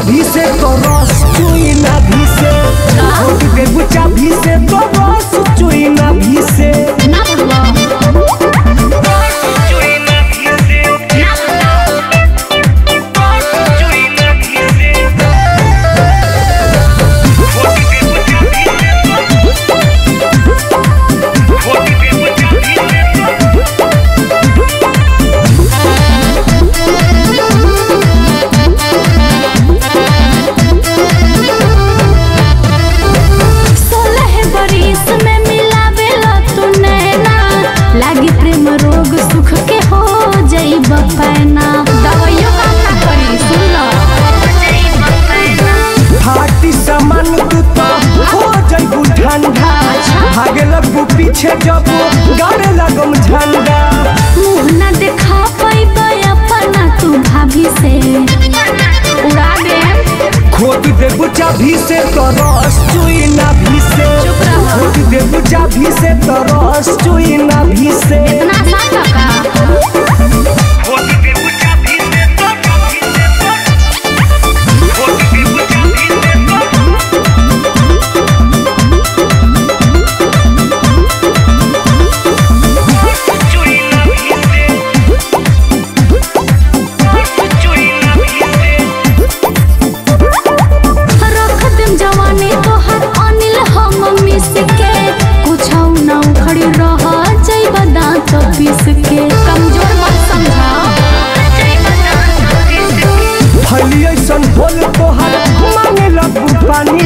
चाभी से तो रस चुई नाभि से, खोट देबू चाभी से तो रस चुई नाभि से। पीछे जब गाड़े लगम झंडा, मुँह न देखा पैबा अपना तू भाभी से, उड़ा दे। खोट देबू चाभी से तो रस चुई नाभि से, खोट देबू चाभी से तो रस चुई नाभि से। इतना आसान का कमजोर मत समझा। बोल तोहर मांगे लगू पानी,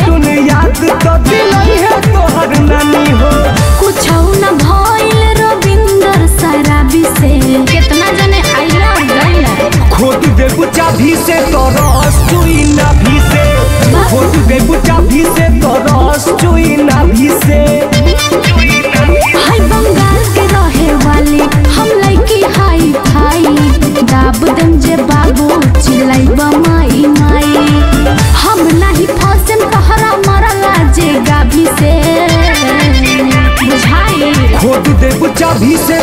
तुन याद तो दिलई है तोहर नानी हो। कुछ न भइल रविंदर शराबी से, कितना जने आइला गइला। खोट देबू चाभी से तो रस चुई नाभि से, खोट देबू चाभी से तो रस चुई नाभि से। हाय बंगाल के रहे वाली हम लइकी हाई फाई, दाब देम जे बाबू चिल्लाइबा माई माई। हम नहीं फंसन कहरा मरला जे गाभी से, बुझाई। खोट देबू चाभी से